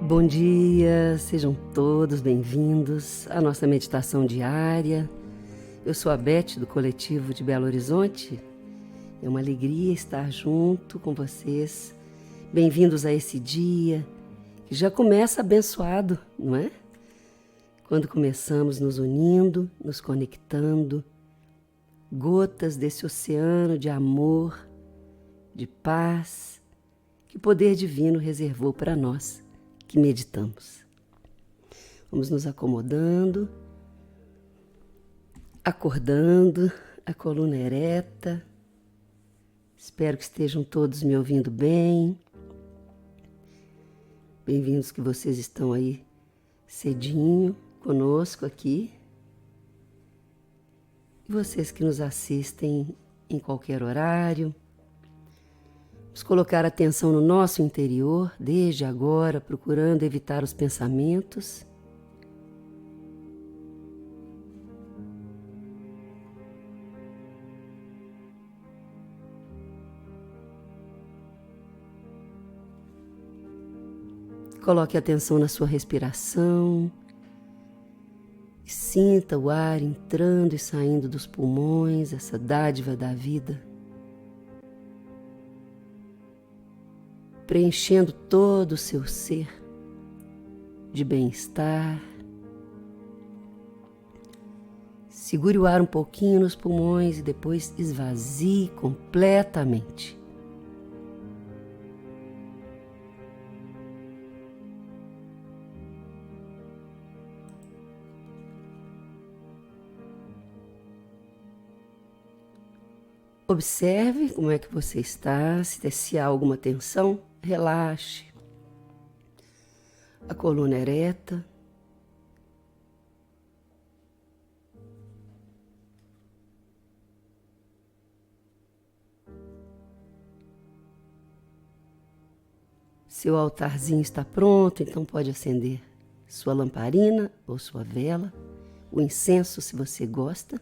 Bom dia, sejam todos bem-vindos à nossa meditação diária. Eu sou a Beth do Coletivo de Belo Horizonte. É uma alegria estar junto com vocês. Bem-vindos a esse dia que já começa abençoado, não é? Quando começamos nos unindo, nos conectando, gotas desse oceano de amor, de paz, que o poder divino reservou para nós que meditamos. Vamos nos acomodando, acordando, a coluna ereta. Espero que estejam todos me ouvindo bem. Bem-vindos que vocês estão aí cedinho conosco aqui. E vocês que nos assistem em qualquer horário. Vamos colocar atenção no nosso interior, desde agora, procurando evitar os pensamentos. Coloque atenção na sua respiração. E sinta o ar entrando e saindo dos pulmões, essa dádiva da vida. Preenchendo todo o seu ser de bem-estar. Segure o ar um pouquinho nos pulmões e depois esvazie completamente. Observe como é que você está, se há alguma tensão, relaxe. A coluna ereta. Seu altarzinho está pronto, então pode acender sua lamparina ou sua vela, o incenso se você gosta.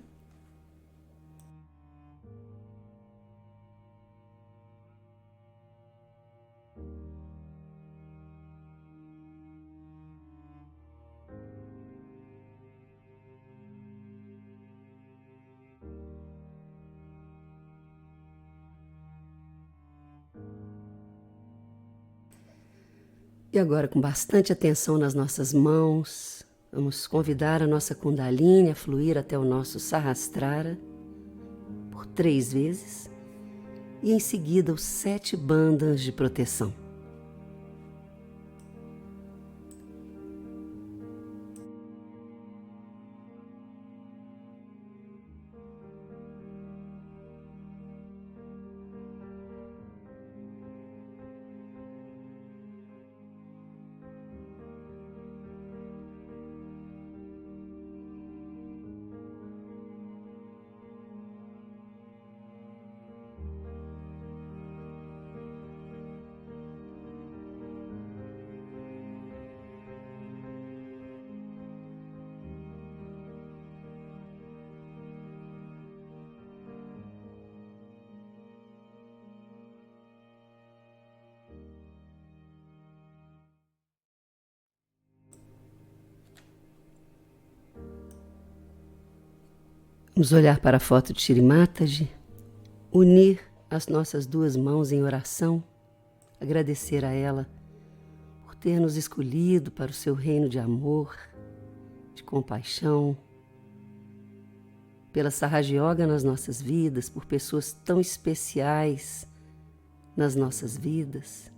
E agora, com bastante atenção nas nossas mãos, vamos convidar a nossa Kundalini a fluir até o nosso Sahasrara por 3 vezes e em seguida os 7 bandhas de proteção. Vamos olhar para a foto de Shri Mataji, unir as nossas 2 mãos em oração, agradecer a ela por ter nos escolhido para o seu reino de amor, de compaixão, pela Sahaja Yoga nas nossas vidas, por pessoas tão especiais nas nossas vidas,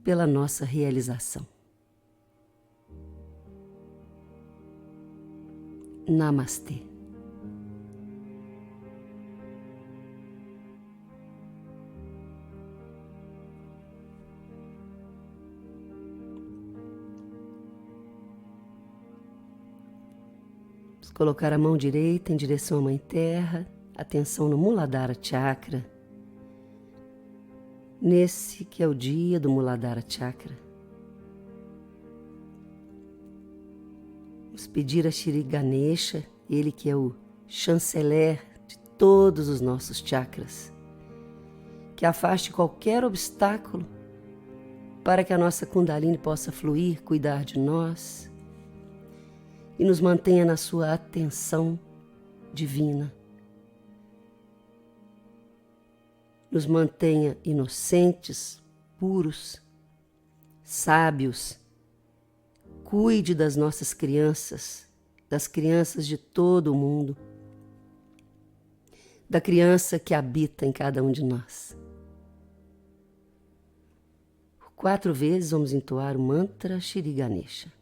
pela nossa realização. Namastê. Vamos colocar a mão direita em direção à Mãe Terra, atenção no Muladhara Chakra, nesse que é o dia do Muladhara Chakra. Vamos pedir a Shri Ganesha, ele que é o chanceler de todos os nossos chakras, que afaste qualquer obstáculo para que a nossa Kundalini possa fluir, cuidar de nós e nos mantenha na sua atenção divina. Nos mantenha inocentes, puros, sábios. Cuide das nossas crianças, das crianças de todo o mundo, da criança que habita em cada um de nós. 4 vezes vamos entoar o mantra Shri Ganesha.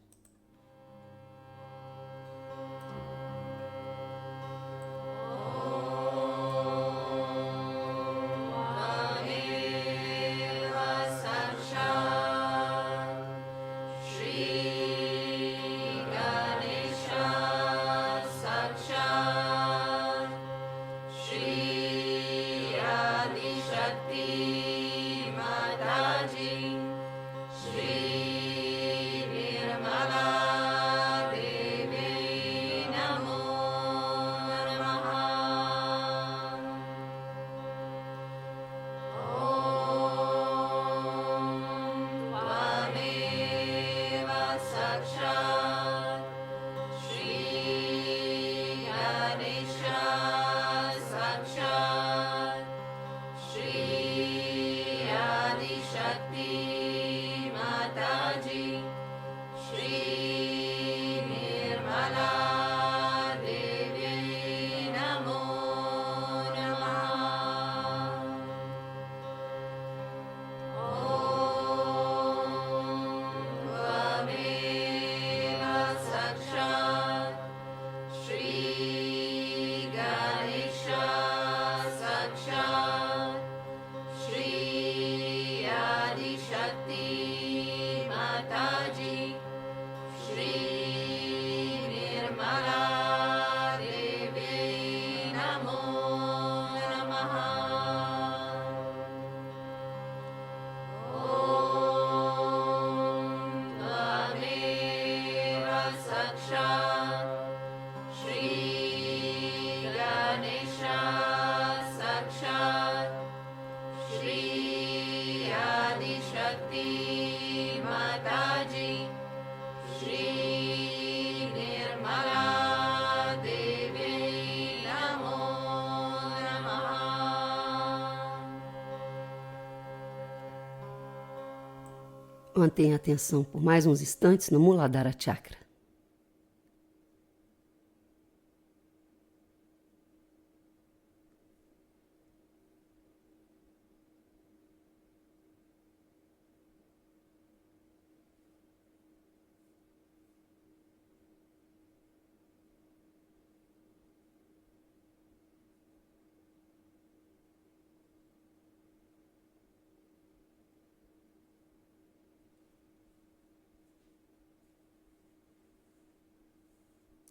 Mantenha a atenção por mais uns instantes no Muladhara Chakra.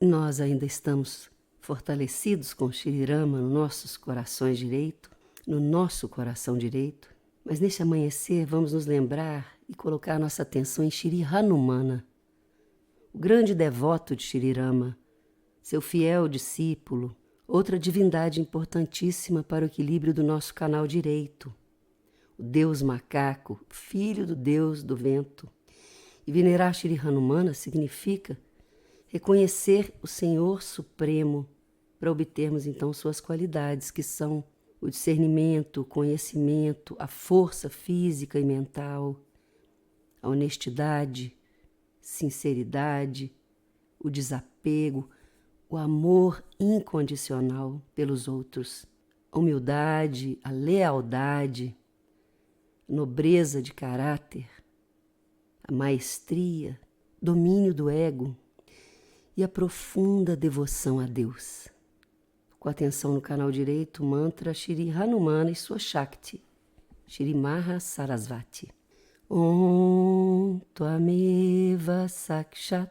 Nós ainda estamos fortalecidos com Shri Rama no nossos corações direito, no nosso coração direito, mas neste amanhecer vamos nos lembrar e colocar nossa atenção em Shri Hanumana, o grande devoto de Shri Rama, seu fiel discípulo, outra divindade importantíssima para o equilíbrio do nosso canal direito, o Deus macaco, filho do Deus do vento. E venerar Shri Hanumana significa reconhecer o Senhor Supremo para obtermos então suas qualidades, que são o discernimento, o conhecimento, a força física e mental, a honestidade, sinceridade, o desapego, o amor incondicional pelos outros, a humildade, a lealdade, a nobreza de caráter, a maestria, domínio do ego, e a profunda devoção a Deus. Com atenção no canal direito, o mantra Shri Hanumana e sua Shakti, Shri Maha Sarasvati. Om Tvameva Sakshat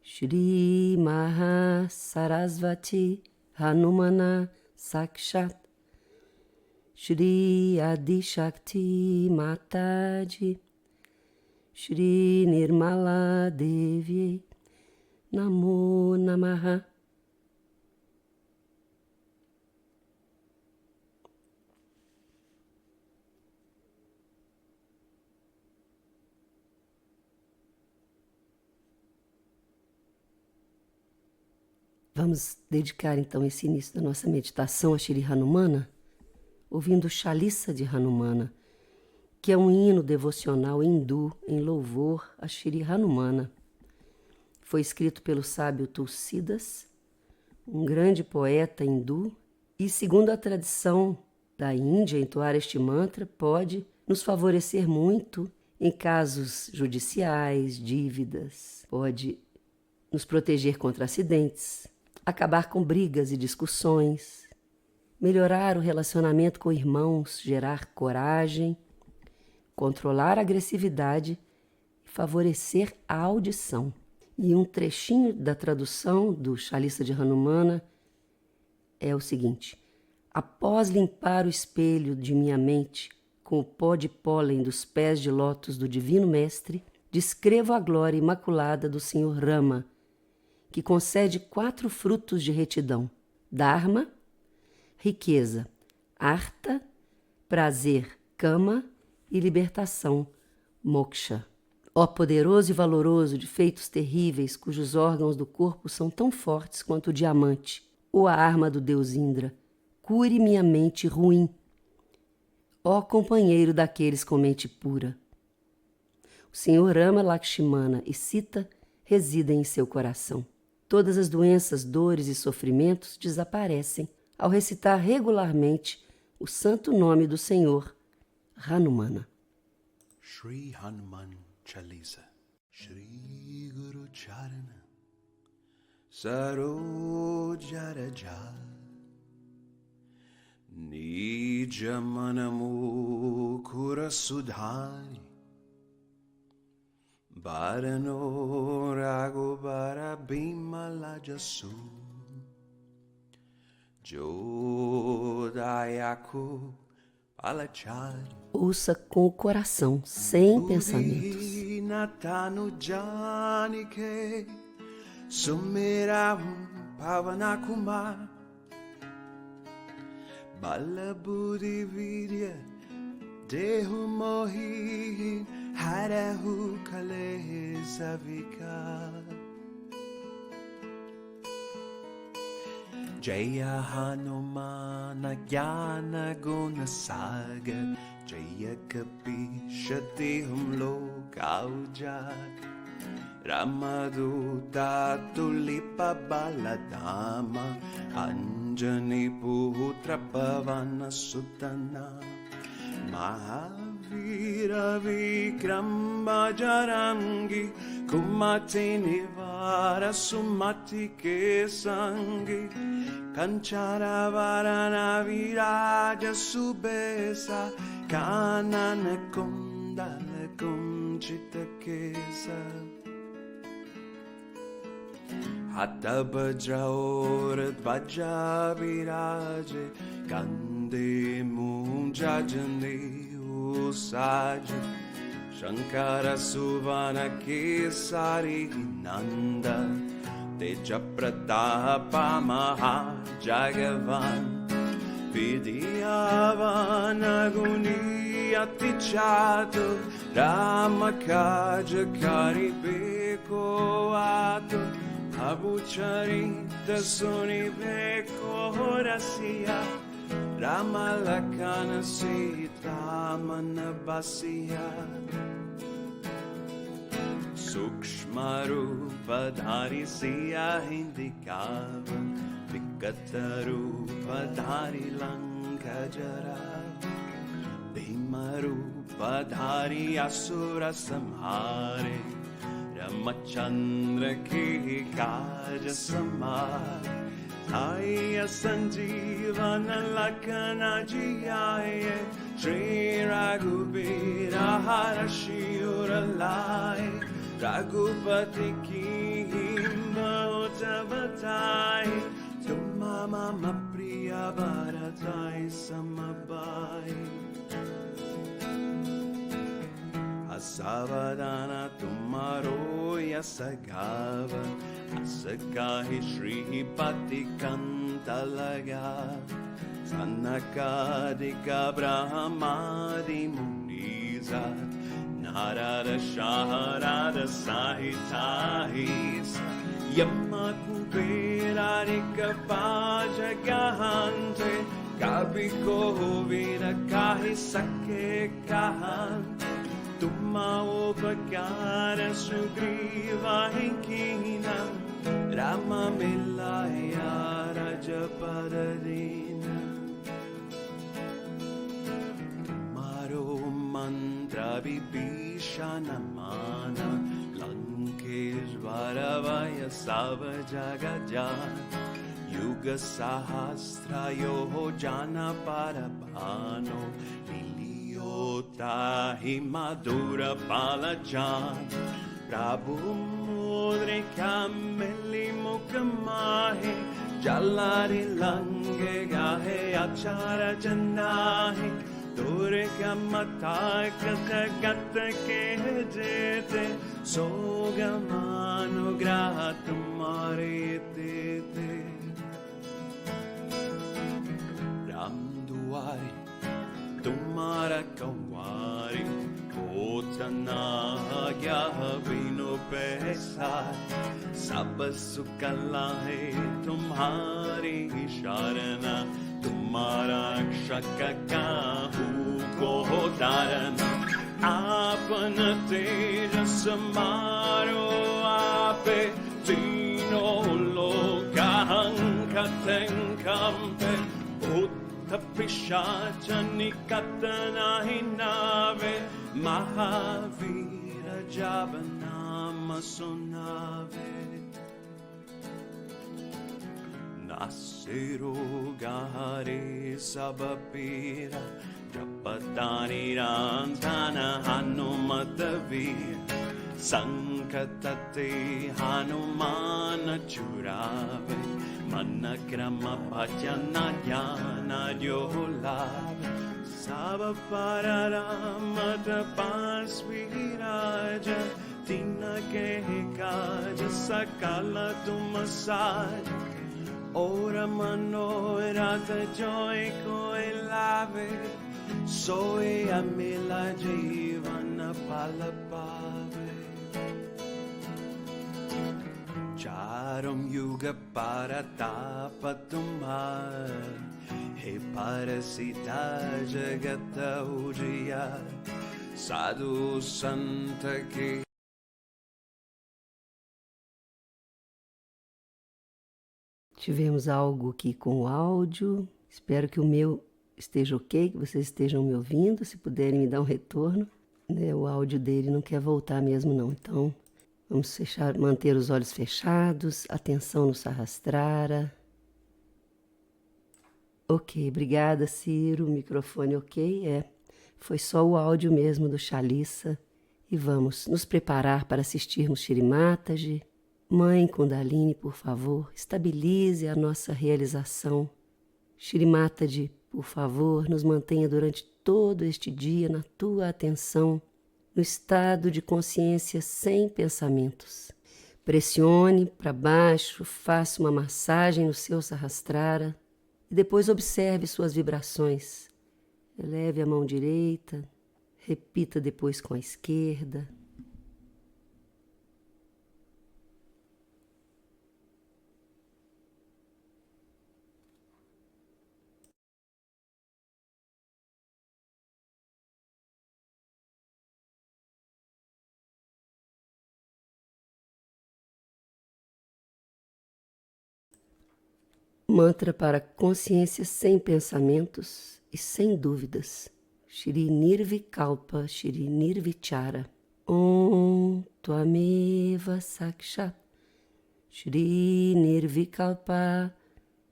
Shri Maha Sarasvati Hanumana Sakshat Shri Adi Shakti Mataji Shri Nirmala Devi Namo Namaha. Vamos dedicar então esse início da nossa meditação a Shri Hanumana, ouvindo o Chalisa de Hanumana, que é um hino devocional hindu em louvor a Shri Hanumana. Foi escrito pelo sábio Tulsidas, um grande poeta hindu, e segundo a tradição da Índia, entoar este mantra pode nos favorecer muito em casos judiciais, dívidas, pode nos proteger contra acidentes, acabar com brigas e discussões, melhorar o relacionamento com irmãos, gerar coragem, controlar a agressividade e favorecer a audição. E um trechinho da tradução do Chalisa de Hanumana é o seguinte: após limpar o espelho de minha mente com o pó de pólen dos pés de lótus do Divino Mestre, descrevo a glória imaculada do Senhor Rama, que concede 4 frutos de retidão: Dharma, riqueza, Artha, prazer, Kama, e libertação, Moksha. Ó poderoso e valoroso de feitos terríveis, cujos órgãos do corpo são tão fortes quanto o diamante, ou a arma do deus Indra, cure minha mente ruim. Ó companheiro daqueles com mente pura. O Senhor Rama, Lakshmana e Sita residem em seu coração. Todas as doenças, dores e sofrimentos desaparecem ao recitar regularmente o santo nome do Senhor, Hanumana. Shri Hanuman Chalisa. Shri Guru Charana Sarojaraja Nija Manamukura Sudhari Barano Raghubara Bimala Jasu Jodayaku Palachari. Ouça com o coração, sem pensamentos. Natanu Janike Sumirahum Pavanakumar Balabudi Vidya Dehu Mohi Harahu Kale Savika Jaya Hanumana Jnana Guna Sagar Jaya Kapi Shati Loka Ujak Ramaduta Tulipa Baladama Anjani Putra Pavana Sutana Mahavira Vikram Bajarangi Kumati Nivara Sumati Kesangi Kanchara Varana Viraja Subesa Kanana Kundala Kumchita Kesa Hatta Bajra Orat Bajra Viraje Kande Munjajani Usaja Shankara Suvana Kesari Nanda Teja Pratapa Maha Jagavan Vidyavana Guni Atichato Ramakaja Kari Beko Ato Abucharita Suni Beko Rasia Ramalakana Sita Manabasiya Sukshmarupadhari Siya Hindikava Vikatarupadhari Lankajara Bhimarupadhari Asura Samhare Ramachandra Ki Kaja Samar Aya Sanjivana Lakana Jiyaya Shri Raghubira Harashiuralai Raghupati Ki Himba Otavatai Tumma Mama Priya Bharatai Samabai Asavadana Tumaro Yasagava Asakahi Shri Pati Kantalaga Sanakadika Brahmadi Munizat Narada Shaharada Sahitahis Yama Kubera Rikavaja Gahante Kabiko Vira Kahi Sake Kahan Tuma Upakara Sugriva Hinkina Rama Milaya Rajaparadina Tumaro Mantra Vibhishana Mana Lankeshvaravaya Savajagaja Yuga Sahasra Yoho Jana Parabhano Liliota Himadura Palajan Prabhu Mudrika Meli Mukamahe Jalari Lange Gahe Achara Janahe Durga Matai Katagata Kehjete Sogamanu Graha Tumare Tete Ramduari Tumara Kawari Kotana Gya Vino Pesar Sab Sukala Hai Tumhari Sharana Tumhara Kshaka Kahu Ko Dharana Apana Tejas Maro Ape Tino Lokahang Katenkampe Uttapishacha Nikatana Hinave Mahavira Javanama Sunave Nasiru Gahare Sabapira Japatani Ranzana Hanumatavir Sankatate Hanumana Churave Manakrama Bhajana Jnana Jolave Sabaparara Pasviraja Tina Kehikaja Sakala Tumasaj Ora Manorata Joy Koilave Soy Amila Jivana Palapave Charum Yuga Paratapa Tumhar He Parasita Jagata Ujaya Sadhu Santa Ki Tivemos algo aqui com o áudio. Espero que o meu esteja ok, que vocês estejam me ouvindo. Se puderem me dar um retorno, né? O áudio dele não quer voltar mesmo não. Então, vamos manter os olhos fechados, atenção no Sahasrara. Ok, obrigada, Ciro. O microfone ok? Foi só o áudio mesmo do Chalissa. E vamos nos preparar para assistirmos Shri Mataji. Mãe Kundalini, por favor, estabilize a nossa realização. Shri Mataji, por favor, nos mantenha durante todo este dia na tua atenção, no estado de consciência sem pensamentos. Pressione para baixo, faça uma massagem no seu Sahasrara e depois observe suas vibrações. Eleve a mão direita, repita depois com a esquerda. Mantra para consciência sem pensamentos e sem dúvidas. Shri Nirvikalpa, Shri Nirvichara. Om Tvameva Sakshat. Shri Nirvikalpa,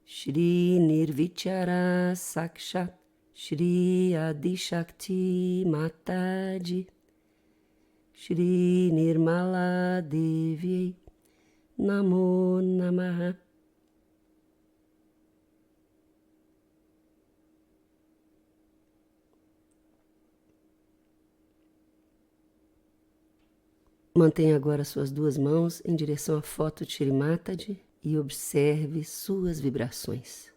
Shri Nirvichara Sakshat. Shri Adishakti Mataji. Shri Nirmala Devi. Namo Namaha. Mantenha agora suas duas mãos em direção à foto de Shri Mataji e observe suas vibrações.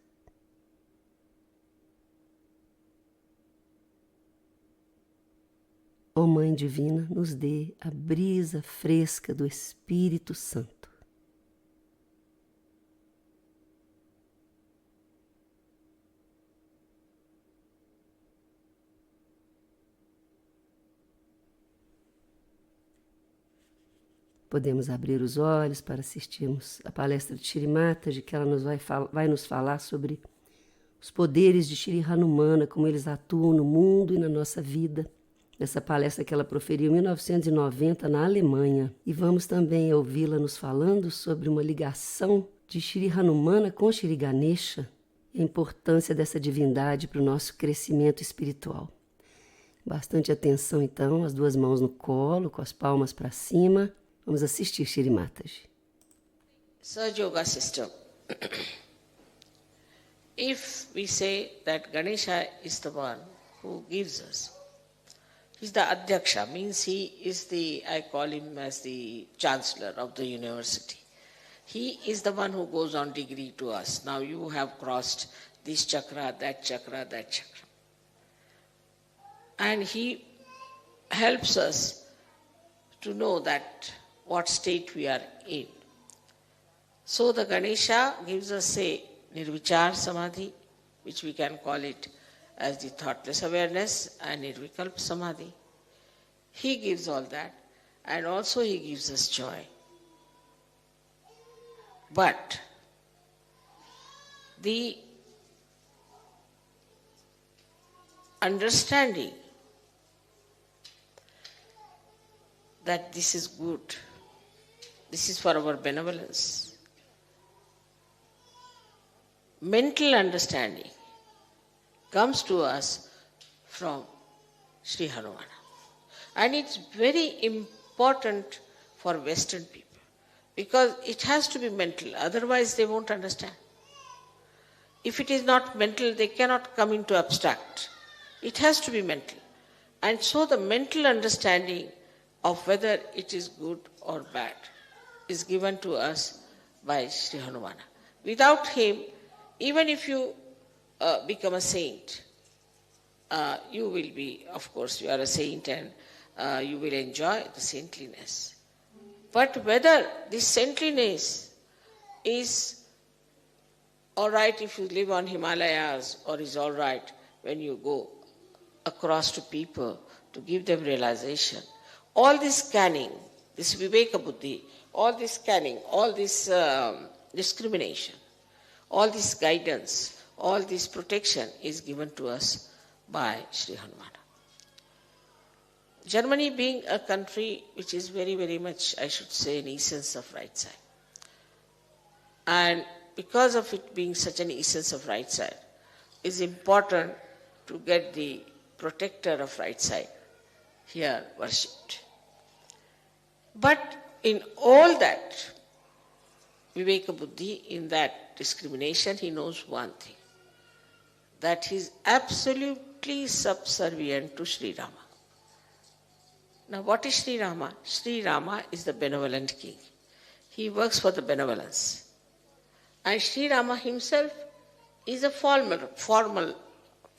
Ó Mãe Divina, nos dê a brisa fresca do Espírito Santo. Podemos abrir os olhos para assistirmos a palestra de Shri Mataji, que ela vai nos falar sobre os poderes de Shri Hanumana, como eles atuam no mundo e na nossa vida. Nessa palestra que ela proferiu em 1990 na Alemanha. E vamos também ouvi-la nos falando sobre uma ligação de Shri Hanumana com Shri Ganesha e a importância dessa divindade para o nosso crescimento espiritual. Bastante atenção, então, as duas mãos no colo, com as palmas para cima. Vamos assistir Shri Mataji. Surge Yoga system. If we say that Ganesha is the one who gives us, he's the Adhyaksha, means he is I call him as the chancellor of the university. He is the one who goes on degree to us. Now you have crossed this chakra, that chakra, that chakra. And he helps us to know that what state we are in. So the Ganesha gives us, say, Nirvichar Samadhi, which we can call it as the thoughtless awareness, and Nirvikalpa Samadhi. He gives all that, and also he gives us joy. But the understanding that this is good, this is for our benevolence, mental understanding comes to us from Sri Hanumana. And it's very important for Western people because it has to be mental, otherwise they won't understand. If it is not mental, they cannot come into abstract. It has to be mental. And so the mental understanding of whether it is good or bad is given to us by Sri Hanumana. Without him, even if you become a saint, you will be, of course, you are a saint and you will enjoy the saintliness. But whether this saintliness is all right if you live on Himalayas or is all right when you go across to people to give them realization, all this scanning, this Viveka Buddhi, all this scanning, all this discrimination, all this guidance, all this protection is given to us by Sri Hanumana. Germany being a country which is very, very much, I should say, an essence of right side. And because of it being such an essence of right side, it's important to get the protector of right side here worshipped. But in all that, Viveka Buddhi, in that discrimination, he knows one thing, that he is absolutely subservient to Sri Rama. Now what is Sri Rama? Sri Rama is the benevolent king. He works for the benevolence. And Sri Rama himself is a formal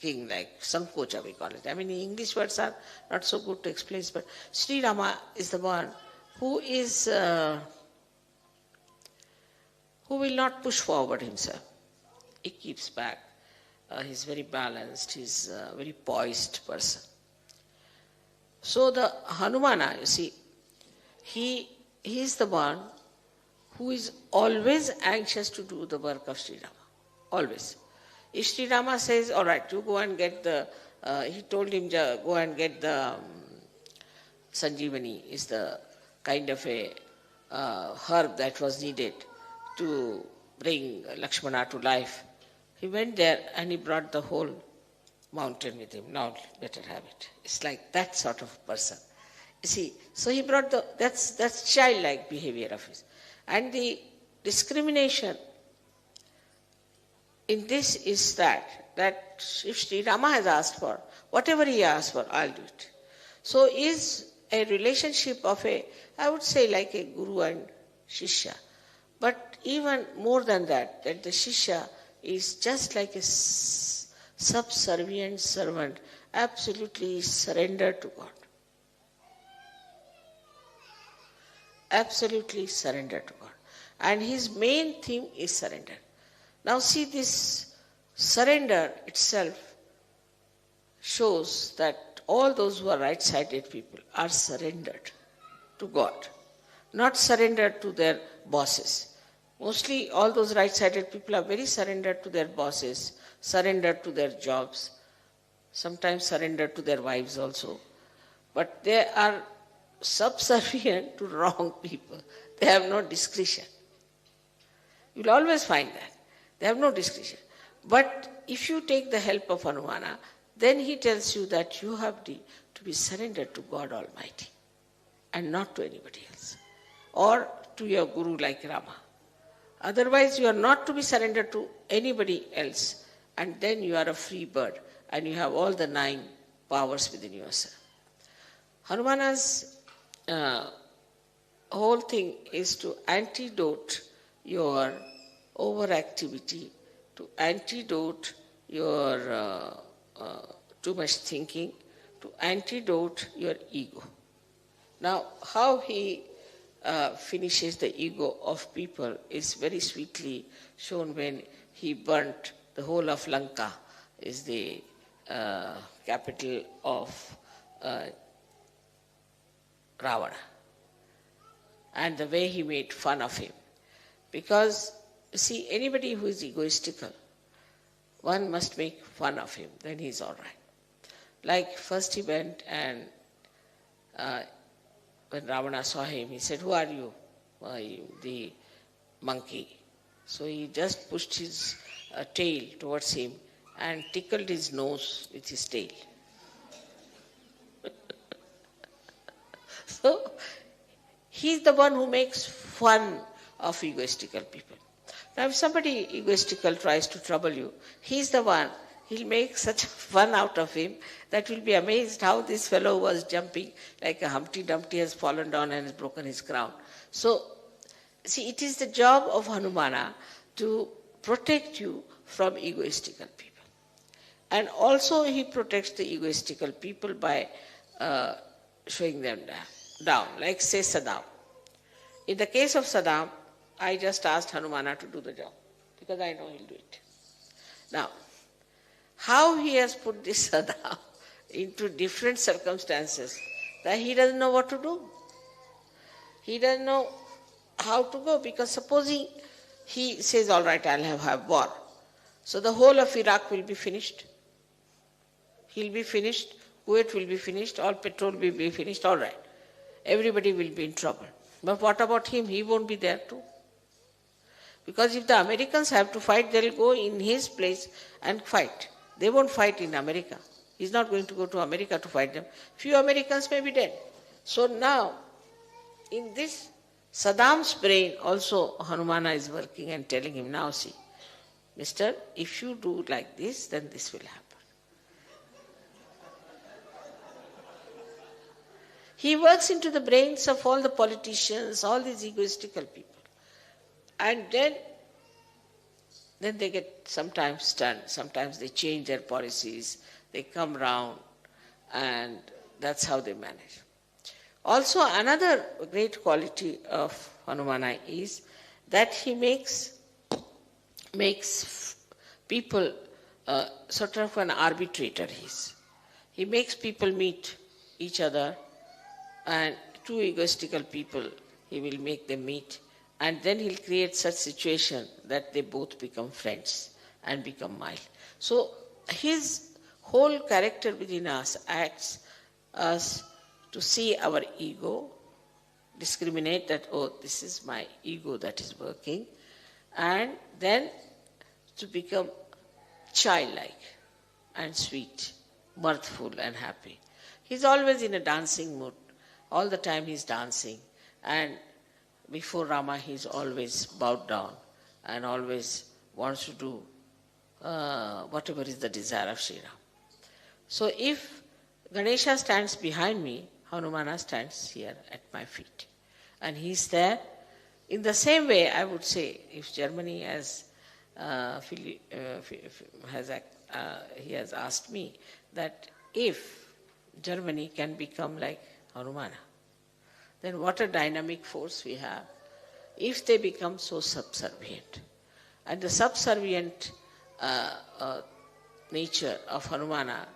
king, like Sankocha we call it. I mean, English words are not so good to explain, but Sri Rama is the one who is who will not push forward himself. He keeps back. He's very balanced. He's a very poised person. So the Hanumana, you see, he is the one who is always anxious to do the work of Sri Rama. Always. If Sri Rama says, all right, you go and get the, he told him, go and get the Sanjeevani, is the kind of a herb that was needed to bring Lakshmana to life. He went there and he brought the whole mountain with him. Now better have it. It's like that sort of person. You see, so he brought that's childlike behavior of his. And the discrimination in this is that if Sri Rama has asked for, whatever he asked for, I'll do it. So is a relationship of I would say like a guru and shishya. But even more than that the shishya is just like a subservient servant, absolutely surrendered to God. Absolutely surrendered to God. And his main theme is surrender. Now see, this surrender itself shows that all those who are right-sided people are surrendered to God. not surrendered to their bosses. Mostly all those right-sided people are very surrendered to their bosses, surrendered to their jobs, sometimes surrendered to their wives also. But they are subservient to wrong people. They have no discretion. You will always find that. They have no discretion. But if you take the help of Hanumana, then he tells you that you have to be surrendered to God Almighty and not to anybody else, or to your guru like Rama. Otherwise, you are not to be surrendered to anybody else, and then you are a free bird and you have all the 9 powers within yourself. Hanumana's whole thing is to antidote your overactivity, to antidote your too much thinking, to antidote your ego. Now, how he finishes the ego of people is very sweetly shown when he burnt the whole of Lanka, is the capital of Ravana, and the way he made fun of him. Because, see, anybody who is egoistical, one must make fun of him, then he is all right. Like first he went and when Ravana saw him, he said, "Who are you?" The monkey. So he just pushed his tail towards him and tickled his nose with his tail. So he's the one who makes fun of egoistical people. Now if somebody egoistical tries to trouble you, he's the one. He'll make such fun out of him that you'll be amazed how this fellow was jumping like a Humpty Dumpty has fallen down and has broken his crown. So, see, it is the job of Hanumana to protect you from egoistical people. And also he protects the egoistical people by showing them down, like say Saddam. In the case of Saddam, I just asked Hanumana to do the job because I know he'll do it. Now, how he has put this Saddam into different circumstances that he doesn't know what to do. He doesn't know how to go, because supposing he says, all right, I'll have war. So the whole of Iraq will be finished. He'll be finished. Kuwait will be finished. All petrol will be finished. All right. Everybody will be in trouble. But what about him? He won't be there too. Because if the Americans have to fight, they'll go in his place and fight. They won't fight in America. He's not going to go to America to fight them. Few Americans may be dead. So now, in this Saddam's brain also Hanumana is working and telling him, now see, mister, if you do like this, then this will happen. He works into the brains of all the politicians, all these egoistical people. And then they get sometimes stunned, sometimes they change their policies, they come round, and that's how they manage. Also, another great quality of Hanumana is that he makes people sort of an arbitrator. He makes people meet each other, and two egoistical people, he will make them meet, and then he'll create such situation that they both become friends and become mild. So his whole character within us acts us to see our ego, discriminate that, oh, this is my ego that is working, and then to become childlike and sweet, mirthful and happy. He's always in a dancing mood. All the time he's dancing, and before Rama he's always bowed down and always wants to do whatever is the desire of Sri Ram. So if Ganesha stands behind me, Hanumana stands here at my feet. And he's there. In the same way, I would say, if Germany has he has asked me that if Germany can become like Hanumana, then what a dynamic force we have if they become so subservient. And the subservient nature of Hanumana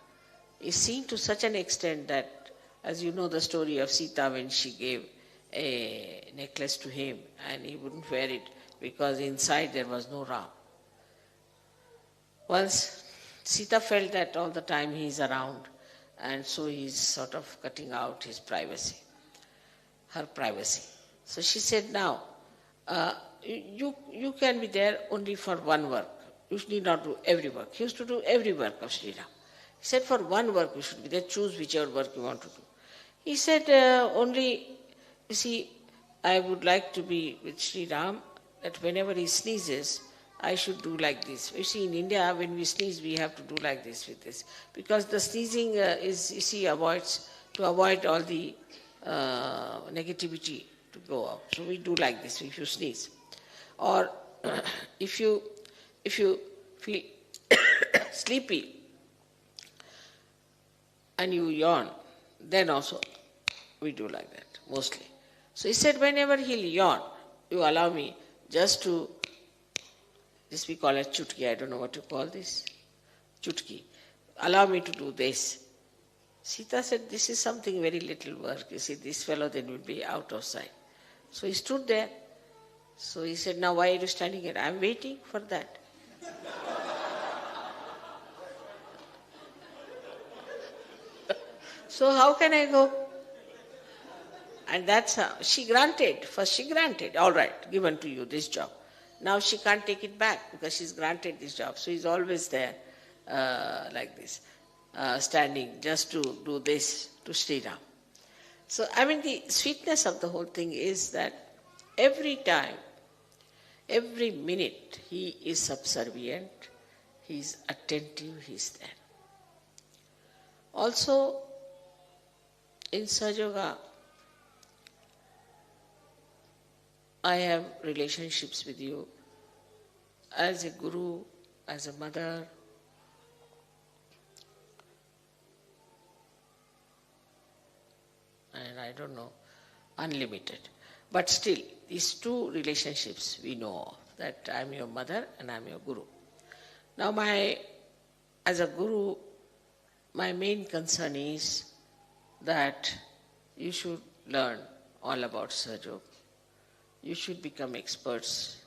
is seen to such an extent that, as you know the story of Sita when she gave a necklace to him and he wouldn't wear it because inside there was no Ram. Once Sita felt that all the time he is around, and so he is sort of cutting out his privacy, her privacy. So she said, now, you can be there only for one work. You need not do every work. He used to do every work of Sri Ram. He said, for one work you should be there. Choose whichever work you want to do. He said, only, you see, I would like to be with Sri Ram, that whenever he sneezes, I should do like this. You see, in India, when we sneeze, we have to do like this with this. Because the sneezing is, you see, to avoid all the negativity to go out. So we do like this if you sneeze. Or if you feel sleepy and you yawn, then also we do like that, mostly. So he said, whenever he'll yawn, you allow me just to, this we call it chutki, I don't know what to call this, chutki. Allow me to do this. Sita said, this is something very little work. You see, this fellow then will be out of sight. So he stood there. So he said, now why are you standing here? I'm waiting for that. So how can I go? And that's how she granted. First she granted, all right, given to you this job. Now she can't take it back because she's granted this job. So he's always there like this, standing just to do this to Sri Ram. So I mean the sweetness of the whole thing is that every time, every minute he is subservient, he is attentive, he is there. Also in Sahaja Yoga, I have relationships with you as a guru, as a mother, and I don't know, unlimited. But still, these two relationships we know of, that I am your mother and I am your guru. Now as a guru, my main concern is that you should learn all about Sahaja Yoga. You should become experts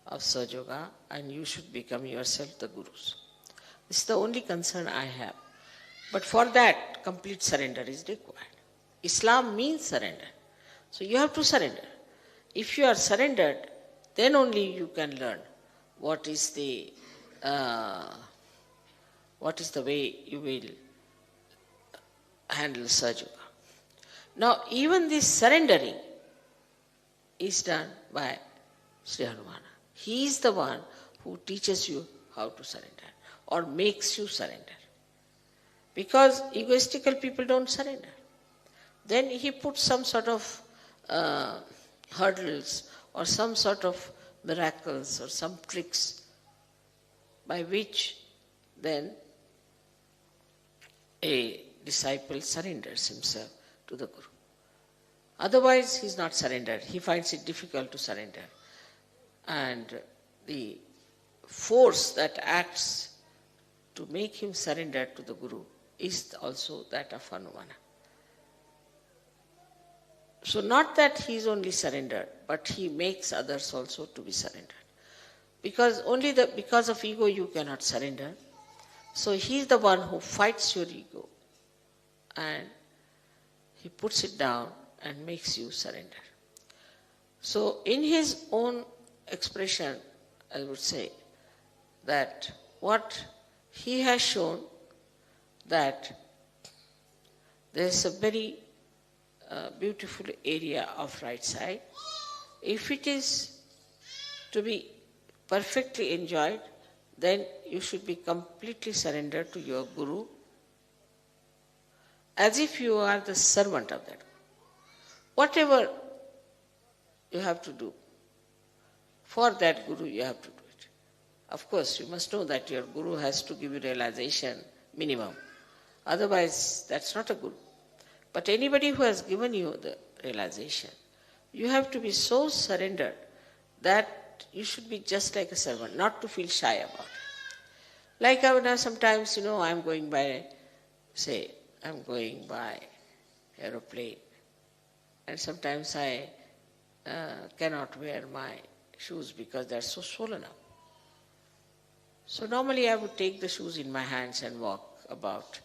of Sahaja Yoga and you should become yourself the gurus. This is the only concern I have. But for that, complete surrender is required. Islam means surrender. So you have to surrender. If you are surrendered, then only you can learn what is the way you will handle Sahaja Yoga. Now, even this surrendering is done by Sri Hanumana. He is the one who teaches you how to surrender or makes you surrender. Because egoistical people don't surrender. Then he puts some sort of hurdles or some sort of miracles or some tricks by which then a disciple surrenders himself to the Guru. Otherwise, he is not surrendered. He finds it difficult to surrender. And the force that acts to make him surrender to the Guru is also that of Hanumana. So not that he is only surrendered, but he makes others also to be surrendered. Because because of ego you cannot surrender. So he is the one who fights your ego and he puts it down and makes you surrender. So in his own expression, I would say that what he has shown that there is a very beautiful area of right side. If it is to be perfectly enjoyed, then you should be completely surrendered to your Guru as if you are the servant of that. Whatever you have to do for that Guru, you have to do it. Of course, you must know that your Guru has to give you realization minimum. Otherwise, that's not a Guru. But anybody who has given you the realization, you have to be so surrendered that you should be just like a servant, not to feel shy about it. Like sometimes, I'm going by aeroplane and sometimes I cannot wear my shoes because they're so swollen up. So normally I would take the shoes in my hands and walk about.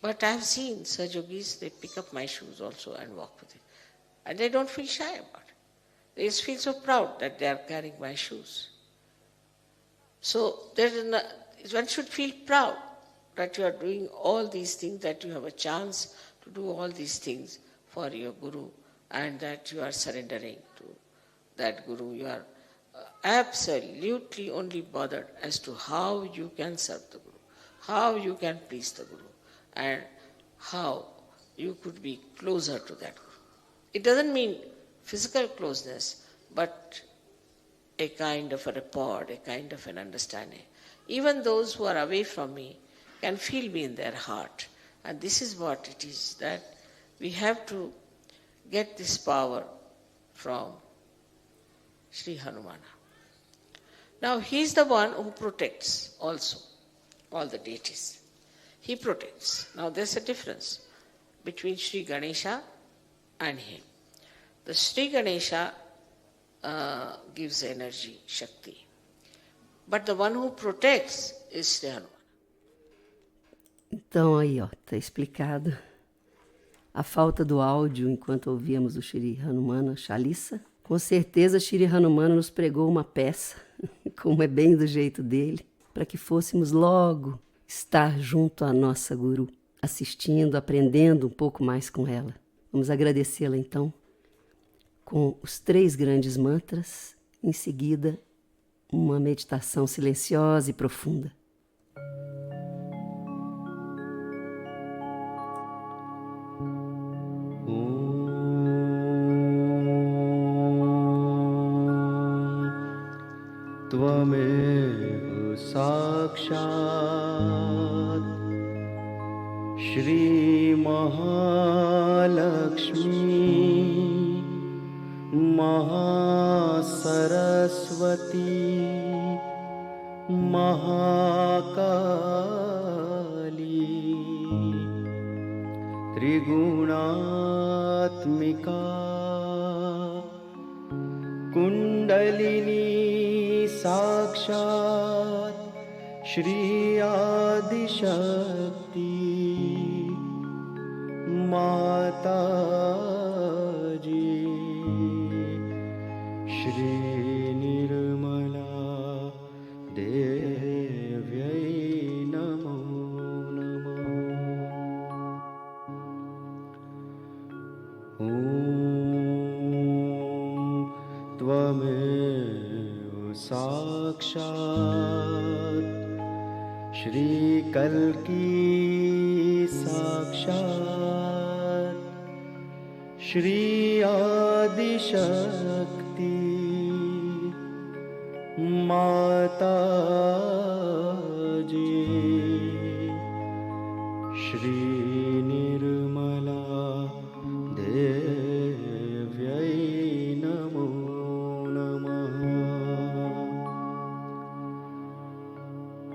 But I have seen Saj Yogis, they pick up my shoes also and walk with it. And they don't feel shy about it. They just feel so proud that they are carrying my shoes. So one should feel proud that you are doing all these things, that you have a chance to do all these things for your Guru, and that you are surrendering to that Guru. You are absolutely only bothered as to how you can serve the Guru, how you can please the Guru, and how you could be closer to that Guru. It doesn't mean physical closeness, but a kind of a rapport, a kind of an understanding. Even those who are away from me can feel me in their heart. And this is what it is, that we have to get this power from Sri Hanumana. Now he is the one who protects also all the deities. He protects. Now there's a difference between Sri Ganesha and him. The Sri Ganesha gives energy, Shakti. But the one who protects is Sri Hanuman. Então aí, ó, tá explicado a falta do áudio enquanto ouvíamos o Shri Hanumana Chalisa. Com certeza Shri Hanumana nos pregou uma peça, como é bem do jeito dele, para que fôssemos logo estar junto à nossa Guru, assistindo, aprendendo um pouco mais com ela. Vamos agradecê-la então com os 3 grandes mantras, em seguida uma meditação silenciosa e profunda. त्वमेव साक्षात् श्री महालक्ष्मी महासरस्वती महाकाली त्रिगुणात्मिका कुण्डलिनी साक्षात् श्री आदिशक्ति माताजी श्री निर्मला देव्यै नमो नमः। ॐ त्वमेव साक्षात् श्री कल्की साक्षात् श्री आदिशक्ति माताजी श्री निर्मला देव्यै नमो नमः।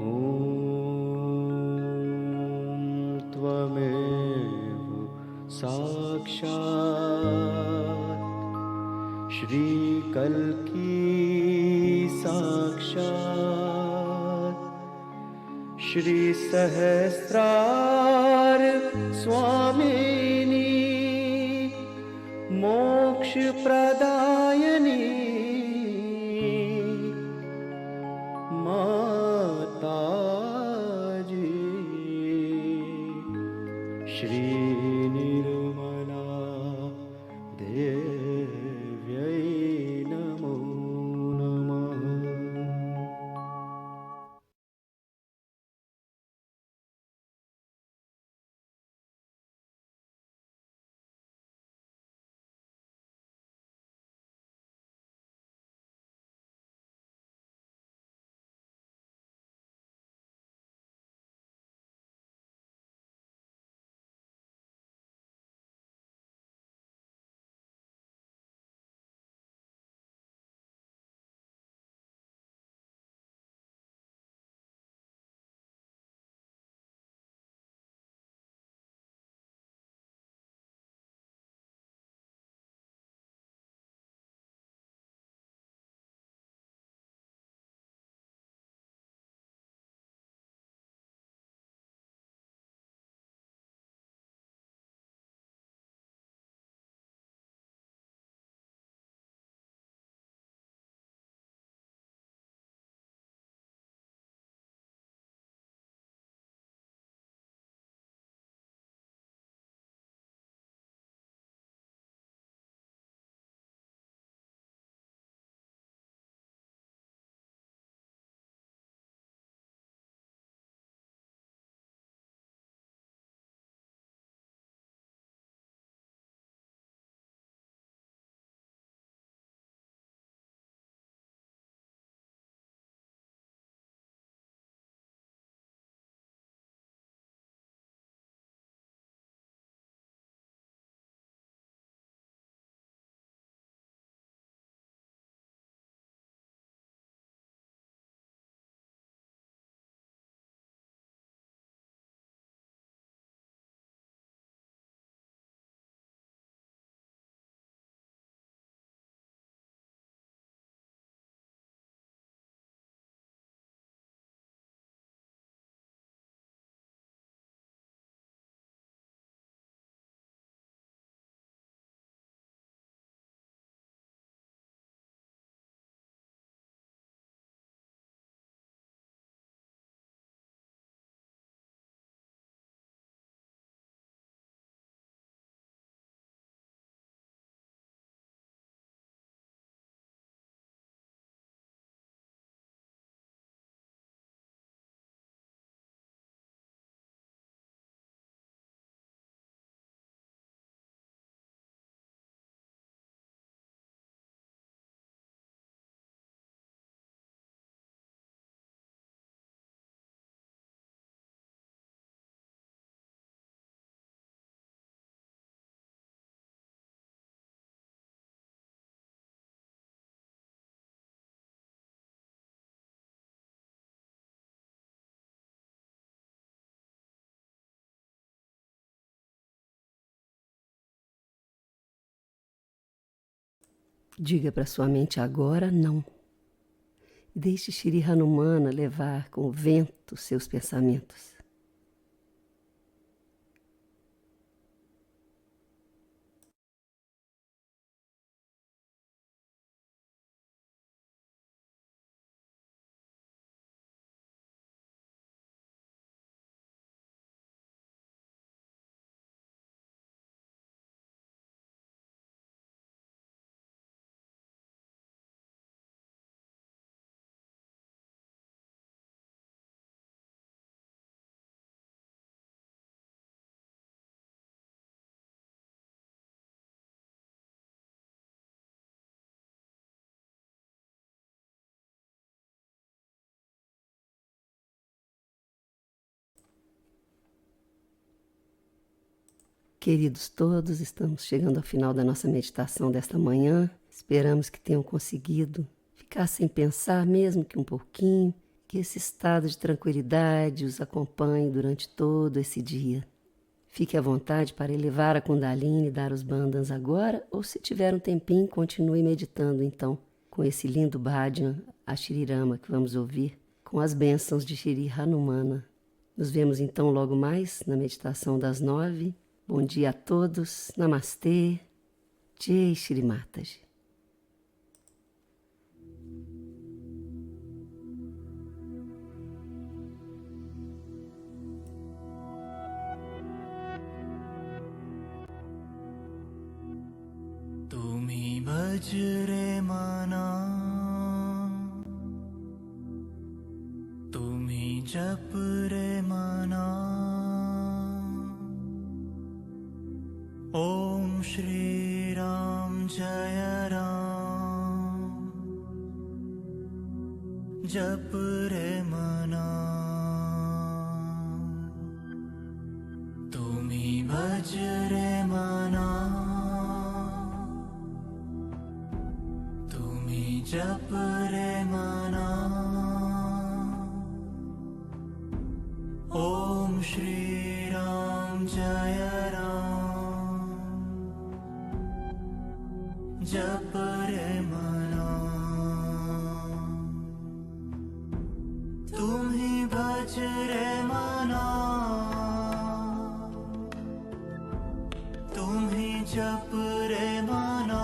ॐ त्वमेव साक्षात् श्री कल्की साक्षात् श्री सहस्रार स्वामिनी मोक्ष प्रदायिनी माताजी श्री निर्मला देव्यै नमो नमः। Diga para sua mente agora não. E deixe Shri Hanumana levar com o vento seus pensamentos. Queridos todos, estamos chegando ao final da nossa meditação desta manhã. Esperamos que tenham conseguido ficar sem pensar, mesmo que um pouquinho, que esse estado de tranquilidade os acompanhe durante todo esse dia. Fique à vontade para elevar a Kundalini e dar os bandhas agora, ou se tiver um tempinho, continue meditando então com esse lindo bhajan, a Shri Rama, que vamos ouvir, com as bênçãos de Shri Hanumana. Nos vemos então logo mais na meditação das 9. Bom dia a todos. Namastê. Jai Shri Mataji. तुम्ही भज रे मना तुम्ही जप रे मना ओम श्री राम जय राम जप रे मना तुम्ही भज रे मना जप रे मना ओम श्री राम जय राम जप रे मना तुम्ही भज रे मना तुम्ही जप रे मना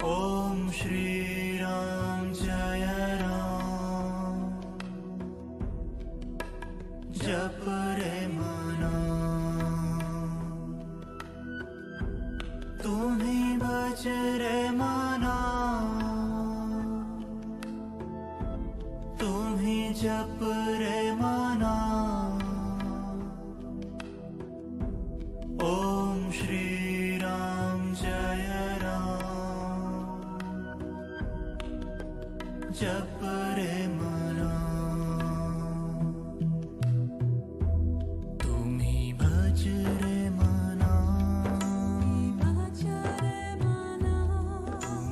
ओम श्री राम जय राम जप रे मना तुम्ही भज रे मना तुम्ही जप रे मना ओम श्री राम जय जप रे मना तुम्ही भज रे मना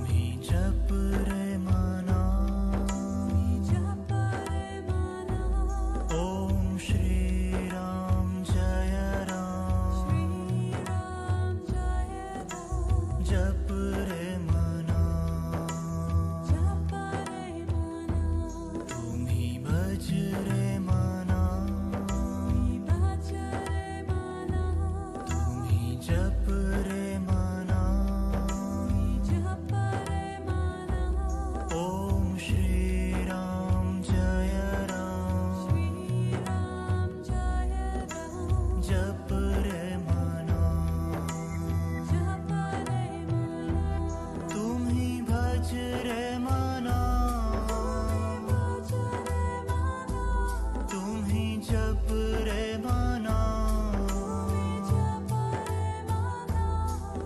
तुम्ही जप रे मना ओम श्री राम जय राम जप रे मना भज रे मना तुम्ही जप रे मना ओम श्री राम जय राम जप रे मना तुम्ही भज रे मना जप रे मना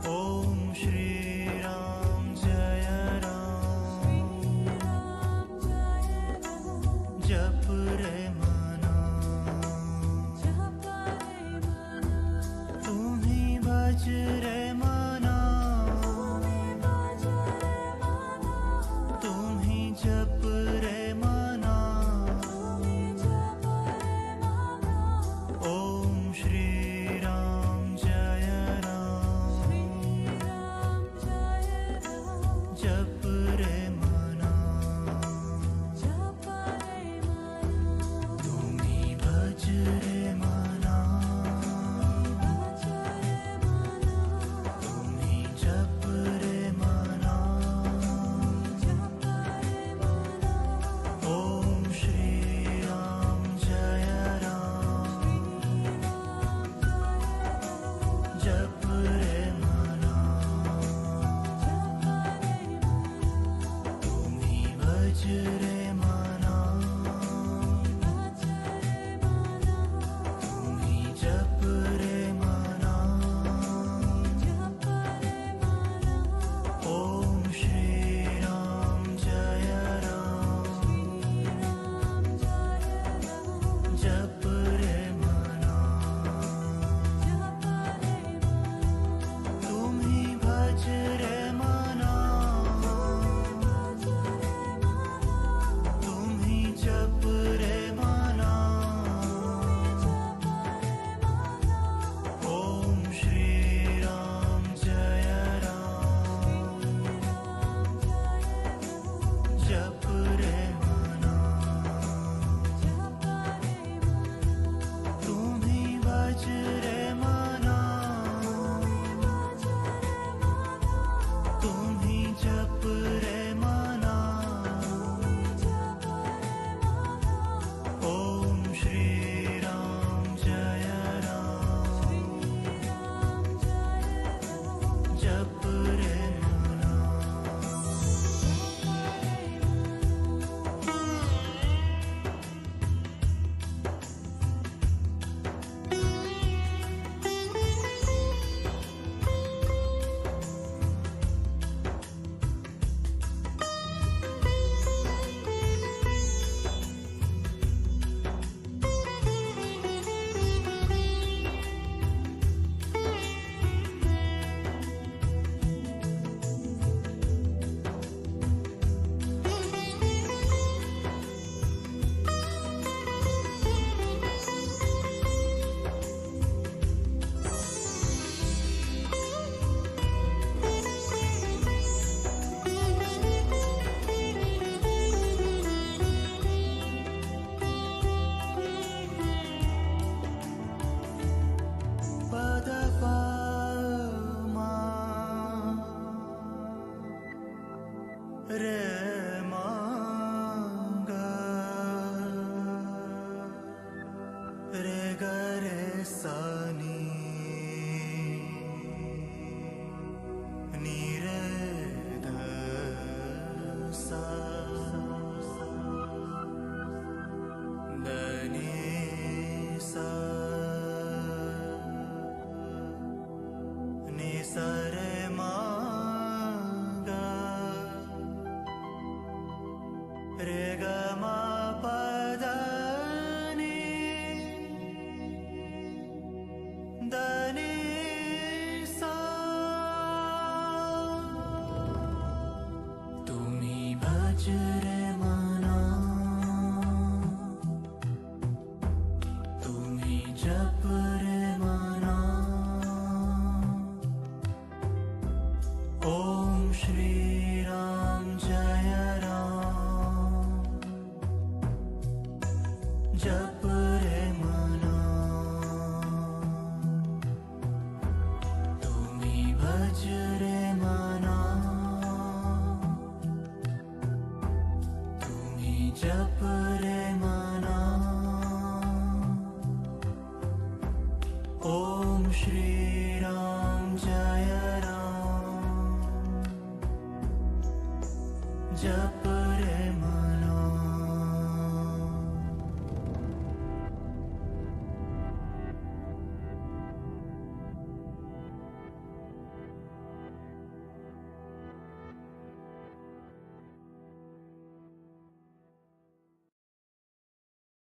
ओम श्री राम जय राम जप रे मना तुम्ही भज रे मना तुम्ही जप रे मना ओम श्री राम जय राम सानी नीर ध सा दनी सा नि सा रे मा गा रे गा मा पा दा नी दनी सा तुम्ही भज रे मना तुम्ही जप रे मना ओम श्री राम जय राम जप रे मना तुम्ही भज रे मना तुम्ही जप